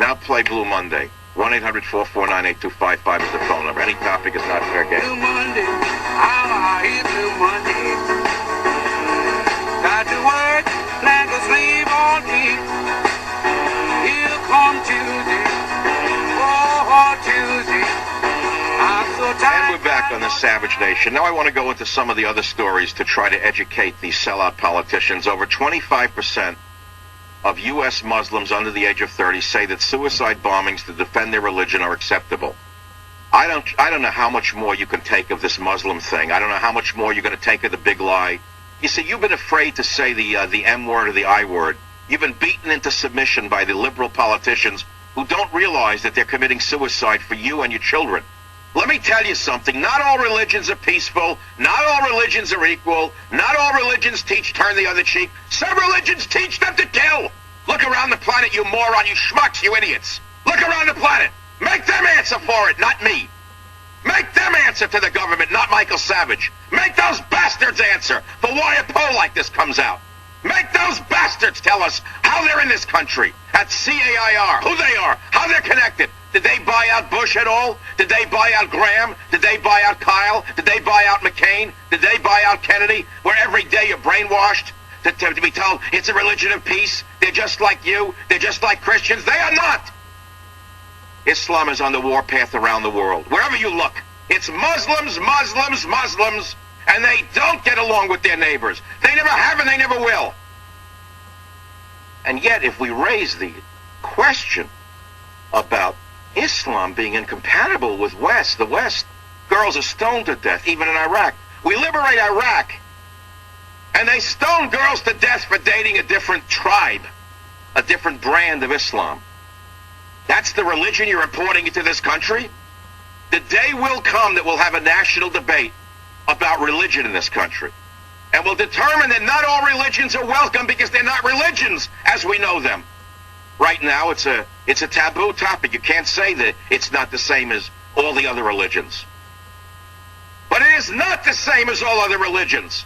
Now play Blue Monday. 1-800-449-8255 is the phone number. Any topic is not fair game. Blue Monday, I hate Blue Monday. Got to work like a slave all day. Here come Tuesday, oh Tuesday. I'm so tired. And we're back on the Savage Nation. Now I want to go into some of the other stories to try to educate these sellout politicians. Over 25% of U.S. Muslims under the age of 30 say that suicide bombings to defend their religion are acceptable. I don't know how much more you can take of this Muslim thing. I don't know how much more you're going to take of the big lie. You see, you've been afraid to say the M word or the I word. You've been beaten into submission by the liberal politicians who don't realize that they're committing suicide for you and your children. Let me tell you something. Not all religions are peaceful. Not all religions are equal. Not all religions teach turn the other cheek. Some religions teach them to kill. Look around the planet, you moron, you schmucks, you idiots. Look around the planet. Make them answer for it, not me. Make them answer to the government, not Michael Savage. Make those bastards answer for why a poll like this comes out. Make those bastards tell us how they're in this country. At CAIR, who they are, how they're connected. Did they buy out Bush at all? Did they buy out Graham? Did they buy out Kyle? Did they buy out McCain? Did they buy out Kennedy? Where every day you're brainwashed to be told it's a religion of peace. They're just like you. They're just like Christians. They are not. Islam is on the warpath around the world. Wherever you look, it's Muslims, Muslims, Muslims, and they don't get along with their neighbors. They never have and they never will. And yet, if we raise the question about Islam being incompatible with the West, girls are stoned to death, even in Iraq. We liberate Iraq, and they stone girls to death for dating a different tribe, a different brand of Islam. That's the religion you're importing into this country? The day will come that we'll have a national debate about religion in this country. And we'll determine that not all religions are welcome because they're not religions as we know them. Right now, it's a taboo topic. You can't say that it's not the same as all the other religions. But it is not the same as all other religions.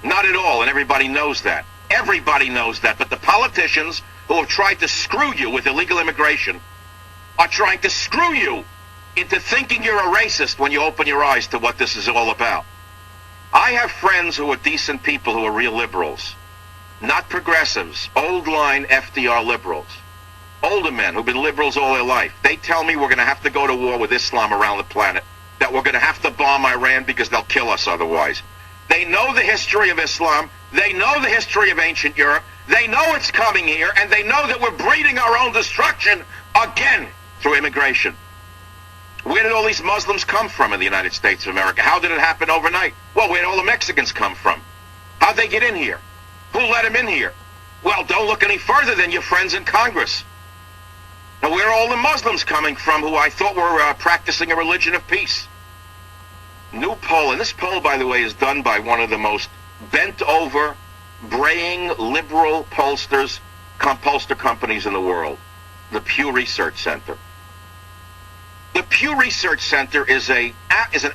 Not at all, and everybody knows that. Everybody knows that. But the politicians who have tried to screw you with illegal immigration are trying to screw you into thinking you're a racist when you open your eyes to what this is all about. I have friends who are decent people who are real liberals. Not progressives, old line FDR liberals. Older men who've been liberals all their life. They tell me we're going to have to go to war with Islam around the planet, that we're going to have to bomb Iran because they'll kill us otherwise. They know the history of Islam. They know the history of ancient Europe. They know it's coming here, and they know that we're breeding our own destruction again through immigration. Where did all these Muslims come from in the United States of America? How did it happen overnight? Well, where did all the Mexicans come from? How'd they get in here? Who let them in here? Well, don't look any further than your friends in Congress. Now, where are all the Muslims coming from who I thought were practicing a religion of peace? New poll, and this poll, by the way, is done by one of the most bent-over, braying, liberal pollster companies in the world, the Pew Research Center. The Pew Research Center is an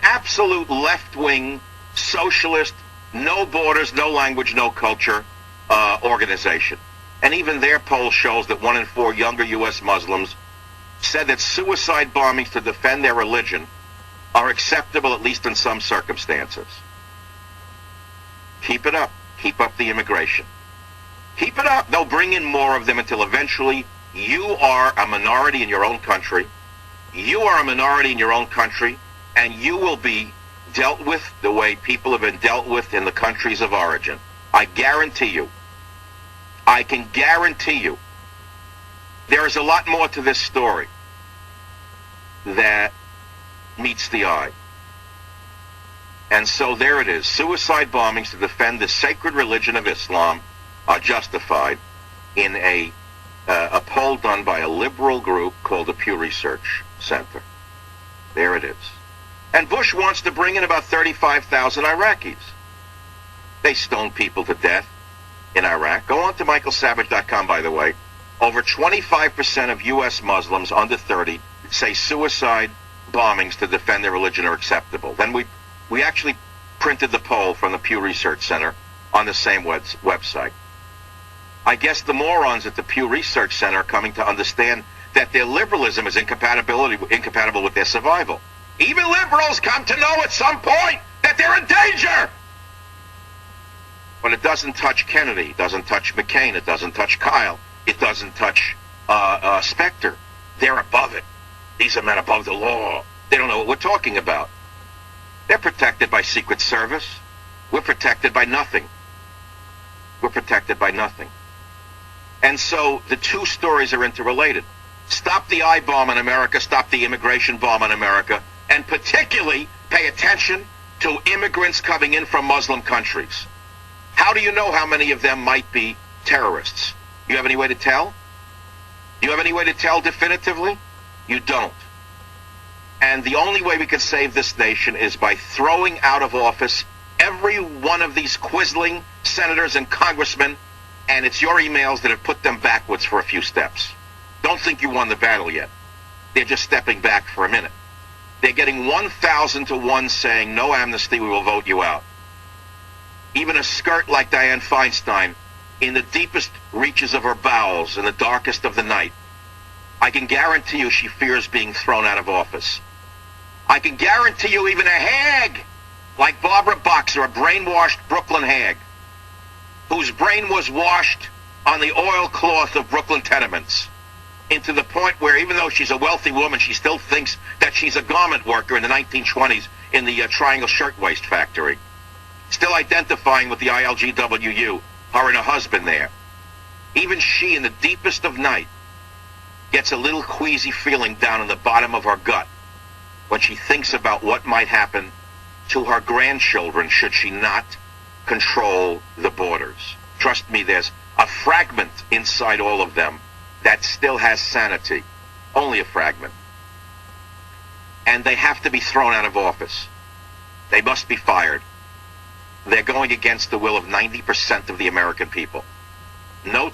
absolute left-wing, socialist, no borders, no language, no culture organization. And even their poll shows that 1 in 4 younger U.S. Muslims said that suicide bombings to defend their religion are acceptable, at least in some circumstances. Keep it up. Keep up the immigration. Keep it up. They'll bring in more of them until eventually you are a minority in your own country. You are a minority in your own country, and you will be dealt with the way people have been dealt with in the countries of origin. I guarantee you. I can guarantee you. There is a lot more to this story that meets the eye. And so there it is. Suicide bombings to defend the sacred religion of Islam are justified in a poll done by a liberal group called the Pew Research Center. There it is. And Bush wants to bring in about 35,000 Iraqis. They stone people to death in Iraq. Go on to michaelsavage.com, by the way. Over 25% of U.S. Muslims under 30 say suicide bombings to defend their religion are acceptable. Then we actually printed the poll from the Pew Research Center on the same website. I guess the morons at the Pew Research Center are coming to understand that their liberalism is incompatible with their survival. Even liberals come to know at some point that they're in danger. But it doesn't touch Kennedy, it doesn't touch McCain, it doesn't touch Kyle, it doesn't touch Specter. They're above it. These are men above the law. They don't know what we're talking about. They're protected by Secret Service. We're protected by nothing. We're protected by nothing. And so the two stories are interrelated. Stop the I-bomb in America, stop the immigration bomb in America, and particularly pay attention to immigrants coming in from Muslim countries. How do you know how many of them might be terrorists? You have any way to tell? You have any way to tell definitively? You don't. And the only way we can save this nation is by throwing out of office every one of these quisling senators and congressmen, and it's your emails that have put them backwards for a few steps. Don't think you won the battle yet. They're just stepping back for a minute. They're getting 1,000 to 1 saying, no amnesty, we will vote you out. Even a skirt like Dianne Feinstein, in the deepest reaches of her bowels, in the darkest of the night, I can guarantee you she fears being thrown out of office. I can guarantee you even a hag like Barbara Boxer, a brainwashed Brooklyn hag, whose brain was washed on the oilcloth of Brooklyn tenements, into the point where even though she's a wealthy woman, she still thinks that she's a garment worker in the 1920s in the Triangle Shirtwaist Factory. Still identifying with the ILGWU, her and her husband there. Even she, in the deepest of night, gets a little queasy feeling down in the bottom of her gut when she thinks about what might happen to her grandchildren should she not control the borders. Trust me, there's a fragment inside all of them that still has sanity. Only a fragment. And they have to be thrown out of office. They must be fired. They're going against the will of 90% of the American people. No